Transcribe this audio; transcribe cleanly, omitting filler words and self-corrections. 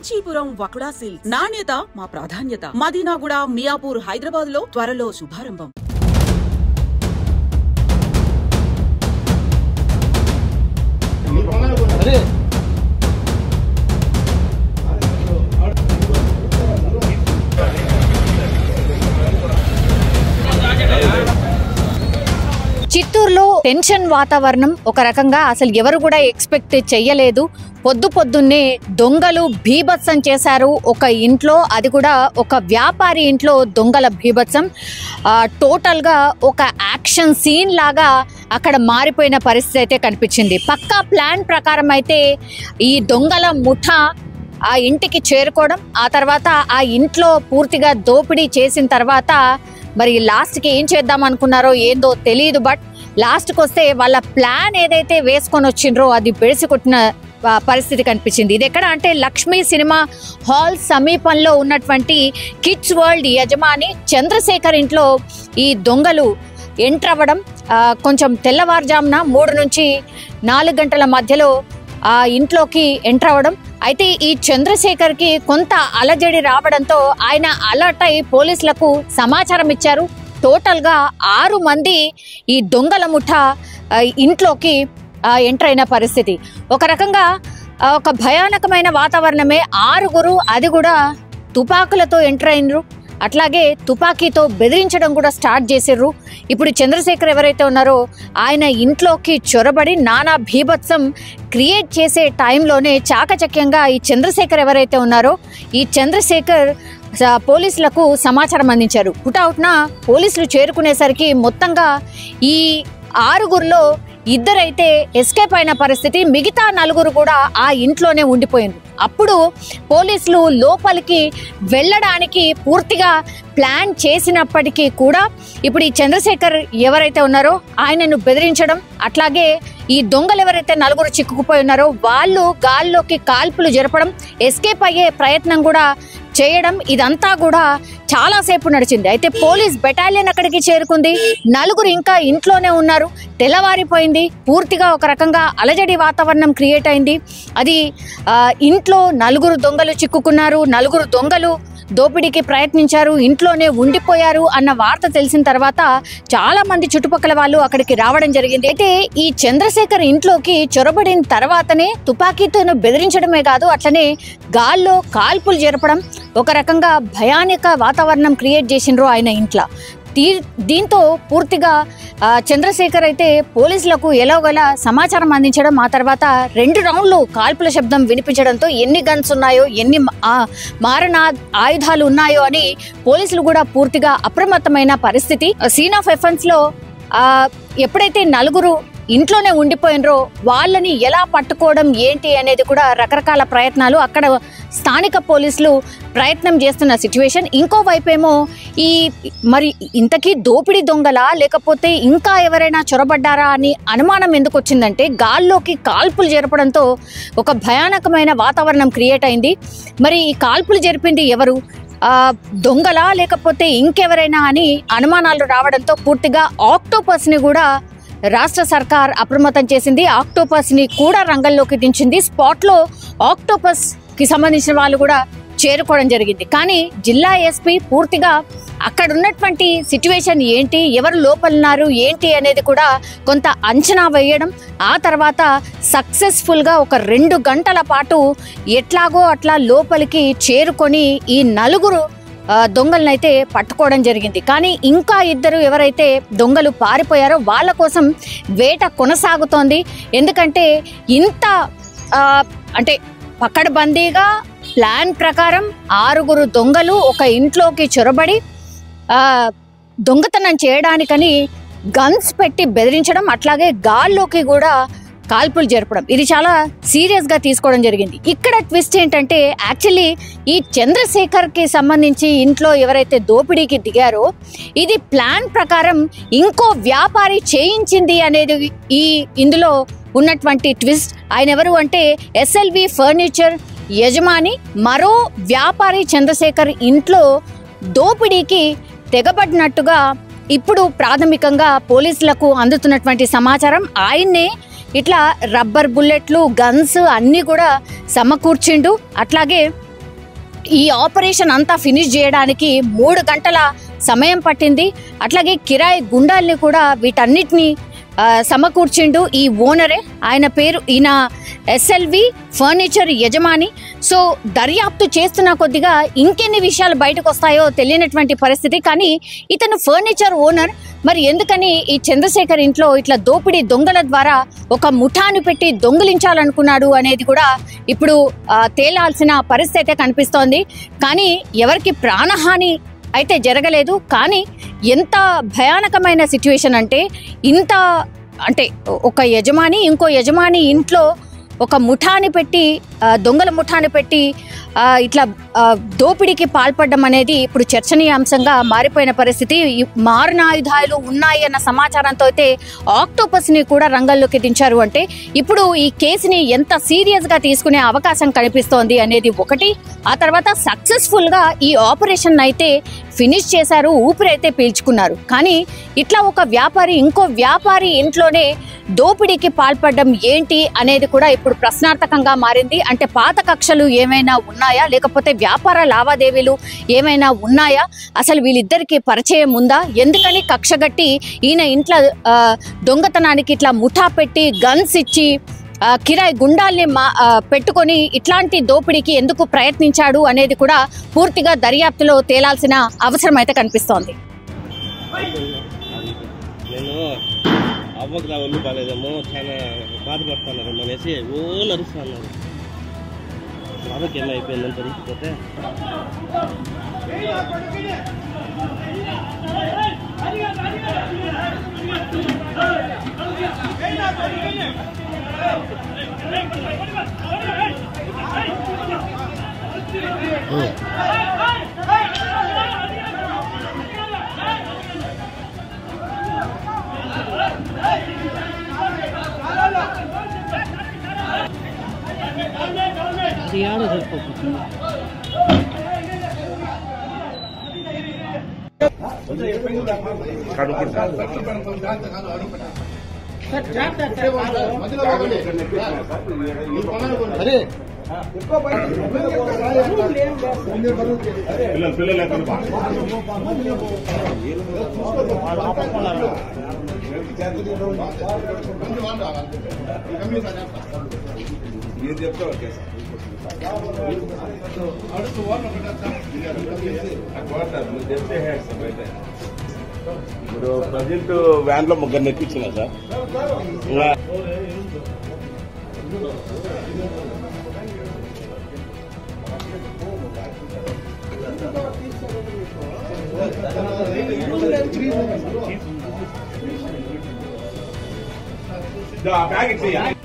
Kanchipuram వకుడా silks నాణ్యత మా ప్రాధాన్యత. మదీనాగూడ, మియాపూర్, హైదరాబాద్ లో త్వరలో శుభారంభం. చిత్తూరులో టెన్షన్ వాతావరణం ఒక రకంగా అసలు ఎవరు కూడా ఎక్స్పెక్ట్ చెయ్యలేదు. పొద్దున్నే దొంగలు బీభత్సం చేశారు ఒక ఇంట్లో, అది కూడా ఒక వ్యాపారి ఇంట్లో దొంగల బీభత్సం. టోటల్గా ఒక యాక్షన్ సీన్ లాగా అక్కడ మారిపోయిన పరిస్థితి అయితే కనిపించింది. పక్కా ప్లాన్ ప్రకారం అయితే ఈ దొంగల ముఠా ఆ ఇంటికి చేరుకోవడం, ఆ తర్వాత ఆ ఇంట్లో పూర్తిగా దోపిడీ చేసిన తర్వాత మరి లాస్ట్కి ఏం చేద్దాం అనుకున్నారో ఏందో తెలియదు. బట్ లాస్ట్కి వస్తే వాళ్ళ ప్లాన్ ఏదైతే వేసుకొని వచ్చిండ్రో అది బెడిసి కొట్టిన పరిస్థితి కనిపించింది. ఇది ఎక్కడ అంటే లక్ష్మీ సినిమా హాల్ సమీపంలో ఉన్నటువంటి కిడ్స్ వరల్డ్ యజమాని చంద్రశేఖర్ ఇంట్లో ఈ దొంగలు ఎంటర్ అవ్వడం. కొంచెం తెల్లవారుజామున 3 నుంచి 4 గంటల మధ్యలో ఆ ఇంట్లోకి ఎంటర్ అవ్వడం. అయితే ఈ చంద్రశేఖర్కి కొంత అలజడి రావడంతో ఆయన అలర్ట్ అయి పోలీసులకు సమాచారం ఇచ్చారు. టోటల్గా 6 మంది ఈ దొంగల ముఠా ఇంట్లోకి ఎంటర్ అయిన పరిస్థితి. ఒక రకంగా ఒక భయానకమైన వాతావరణమే. 6గురు, అది కూడా తుపాకులతో ఎంటర్ అయినరు, అట్లాగే తుపాకీతో బెదిరించడం కూడా స్టార్ట్ చేసిర్రు. ఇప్పుడు చంద్రశేఖర్ ఎవరైతే ఉన్నారో ఆయన ఇంట్లోకి చొరబడి నానా భీభత్సం క్రియేట్ చేసే టైంలోనే చాకచక్యంగా ఈ చంద్రశేఖర్ ఎవరైతే ఉన్నారో ఈ చంద్రశేఖర్ పోలీసులకు సమాచారం అందించారు. హుటాహుటిన పోలీసులు చేరుకునేసరికి మొత్తంగా ఈ 6గురిలో 2 అయితే ఎస్కేప్ అయిన పరిస్థితి, మిగతా 4 కూడా ఆ ఇంట్లోనే ఉండిపోయింది. అప్పుడు పోలీసులు లోపలికి వెళ్ళడానికి పూర్తిగా ప్లాన్ చేసినప్పటికీ కూడా ఇప్పుడు ఈ చంద్రశేఖర్ ఎవరైతే ఉన్నారో ఆయనను బెదిరించడం, అట్లాగే ఈ దొంగలు ఎవరైతే 4 చిక్కుకుపోయి ఉన్నారో వాళ్ళు గాల్లోకి కాల్పులు జరపడం, ఎస్కేప్ అయ్యే ప్రయత్నం కూడా చేయడం, ఇదంతా కూడా చాలాసేపు నడిచింది. అయితే పోలీస్ బెటాలియన్ అక్కడికి చేరుకుంది. 4 ఇంకా ఇంట్లోనే ఉన్నారు. తెల్లవారిపోయింది. పూర్తిగా ఒక రకంగా అలజడి వాతావరణం క్రియేట్ అయింది. అది ఇంట్లో 4 దొంగలు చిక్కుకున్నారు, 4 దొంగలు దోపిడీకి ప్రయత్నించారు, ఇంట్లోనే ఉండిపోయారు అన్న వార్త తెలిసిన తర్వాత చాలా మంది చుట్టుపక్కల వాళ్ళు అక్కడికి రావడం జరిగింది. అయితే ఈ చంద్రశేఖర్ ఇంట్లోకి చొరబడిన తర్వాతనే తుపాకీతో బెదిరించడమే కాదు, అట్లనే గాల్లో కాల్పులు జరపడం, ఒక రకంగా భయానక వాతావరణం క్రియేట్ చేసిండ్రు ఆయన ఇంట్లో. దీంతో పూర్తిగా చంద్రశేఖర్ అయితే పోలీసులకు ఎలాగోలా సమాచారం అందించడం, ఆ తర్వాత 2 రౌండ్లు కాల్పుల శబ్దం వినిపించడంతో ఎన్ని గన్స్ ఉన్నాయో, ఎన్ని మారణ ఆయుధాలు ఉన్నాయో అని పోలీసులు కూడా పూర్తిగా అప్రమత్తమైన పరిస్థితి. సీన్ ఆఫ్ ఎఫెన్స్ లో ఎప్పుడైతే 4 ఇంట్లోనే ఉండిపోయినరో వాళ్ళని ఎలా పట్టుకోవడం ఏంటి అనేది కూడా రకరకాల ప్రయత్నాలు అక్కడ స్థానిక పోలీసులు ప్రయత్నం చేస్తున్న సిచ్యువేషన్. ఇంకోవైపేమో ఈ మరి ఇంతకీ దోపిడీ దొంగలా లేకపోతే ఇంకా ఎవరైనా చొరబడ్డారా అని అనుమానం ఎందుకు వచ్చిందంటే గాల్లోకి కాల్పులు జరపడంతో ఒక భయానకమైన వాతావరణం క్రియేట్ అయింది. మరి ఈ కాల్పులు జరిపింది ఎవరు, దొంగలా లేకపోతే ఇంకెవరైనా అని అనుమానాలు రావడంతో పూర్తిగా ఆక్టోపస్ని కూడా రాష్ట్ర సర్కార్ అప్రమత్తం చేసింది. ఆక్టోపస్ ని కూడా రంగంలోకి దించింది. స్పాట్ లో ఆక్టోపస్ కి సంబంధించిన వాళ్ళు కూడా చేరుకోవడం జరిగింది. కానీ జిల్లా ఎస్పీ పూర్తిగా అక్కడ ఉన్నటువంటి సిచ్యువేషన్ ఏంటి, ఎవరు లోపలున్నారు ఏంటి అనేది కూడా కొంత అంచనా వేయడం, ఆ తర్వాత సక్సెస్ఫుల్ గా ఒక 2 గంటల పాటు ఎట్లాగో అట్లా లోపలికి చేరుకొని ఈ 4 దొంగలనైతే పట్టుకోవడం జరిగింది. కానీ ఇంకా 2 ఎవరైతే దొంగలు పారిపోయారో వాళ్ళ కోసం వేట కొనసాగుతోంది. ఎందుకంటే ఇంత అంటే పకడ్బందీగా ప్లాన్ ప్రకారం 6 దొంగలు ఒక ఇంట్లోకి చొరబడి దొంగతనం చేయడానికని గన్స్ పెట్టి బెదిరించడం, అట్లాగే గాల్లోకి కూడా కాల్పులు జరపడం, ఇది చాలా సీరియస్ గా తీసుకోవడం జరిగింది. ఇక్కడ ట్విస్ట్ ఏంటంటే యాక్చువల్లీ ఈ చంద్రశేఖర్ కి సంబంధించి ఇంట్లో ఎవరైతే దోపిడీకి దిగారో ఇది ప్లాన్ ప్రకారం ఇంకో వ్యాపారి చేయించింది అనేది ఇందులో ఉన్నటువంటి ట్విస్ట్. ఆయన ఎవరు అంటే SLV ఫర్నిచర్ యజమాని. మరో వ్యాపారి చంద్రశేఖర్ ఇంట్లో దోపిడీకి తెగబడినట్టుగా ఇప్పుడు ప్రాథమికంగా పోలీసులకు అందుతున్నటువంటి సమాచారం. ఆయన్నే ఇట్లా రబ్బర్ బుల్లెట్లు, గన్స్ అన్నీ కూడా సమకూర్చిండు. అట్లాగే ఈ ఆపరేషన్ అంతా ఫినిష్ చేయడానికి 3 గంటల సమయం పట్టింది. అట్లాగే కిరాయి గుండాల్ని కూడా వీటన్నిటిని సమకూర్చిండు ఈ ఓనరే. ఈయన ఎస్ఎల్వి ఫర్నిచర్ యజమాని. సో దర్యాప్తు చేస్తున్న కొద్దిగా ఇంకెన్ని విషయాలు బయటకు వస్తాయో తెలియనటువంటి పరిస్థితి. కానీ ఇతను ఫర్నిచర్ ఓనర్. మరి ఎందుకని ఈ చంద్రశేఖర్ ఇంట్లో ఇట్లా దోపిడీ దొంగల ద్వారా ఒక ముఠాను పెట్టి దొంగిలించాలనుకున్నాడు అనేది కూడా ఇప్పుడు తేలాల్సిన పరిస్థితి అయితే కనిపిస్తోంది. కానీ ఎవరికి ప్రాణహాని అయితే జరగలేదు. కానీ ఎంత భయానకమైన సిచ్యువేషన్ అంటే ఒక యజమాని ఇంకో యజమాని ఇంట్లో ఒక ముఠాని పెట్టి దొంగల ముఠాని పెట్టి ఇట్లా దోపిడీకి పాల్పడడం అనేది ఇప్పుడు చర్చనీయాంశంగా మారిపోయిన పరిస్థితి. మారణాయుధాలు ఉన్నాయి అన్న సమాచారంతో అయితే ఆక్టోపస్ని కూడా రంగంలోకి దించారు. అంటే ఇప్పుడు ఈ కేసుని ఎంత సీరియస్గా తీసుకునే అవకాశం కనిపిస్తోంది అనేది ఒకటి. ఆ తర్వాత సక్సెస్ఫుల్గా ఈ ఆపరేషన్ అయితే ఫినిష్ చేశారు, ఊపిరైతే పీల్చుకున్నారు. కానీ ఇట్లా ఒక వ్యాపారి ఇంకో వ్యాపారి ఇంట్లోనే దోపిడీకి పాల్పడడం ఏంటి అనేది కూడా ఇప్పుడు ప్రశ్నార్థకంగా మారింది. అంటే పాత కక్షలు ఏమైనా ఉన్నాయా, లేకపోతే వ్యాపార లావాదేవీలు ఏమైనా ఉన్నాయా, అసలు వీళ్ళిద్దరికి పరిచయం ఉందా, ఎందుకని కక్షగట్టి ఈయన ఇంట్లో దొంగతనానికి ఇట్లా ముఠా పెట్టి గన్స్ ఇచ్చి కిరాయి గుండాల్ని పెట్టుకొని ఇట్లాంటి దోపిడీకి ఎందుకు ప్రయత్నించాడు అనేది కూడా పూర్తిగా దర్యాప్తులో తేలాల్సిన అవసరం అయితే కనిపిస్తోంది. అవ్వకు నా ఒళ్ళు బాగాలేదేమో, చాలా బాధపడుతున్నారేమో అనేసి నడుస్తున్నారు. బాధకి ఏమో అయిపోయిందని తెలిసిపోతే ఇప్పుడు ప్రజెంట్ వ్యాన్ లో ముగ్గురు ఎక్కించిన సార్. బ్యాగ్ ఇచ్చేయ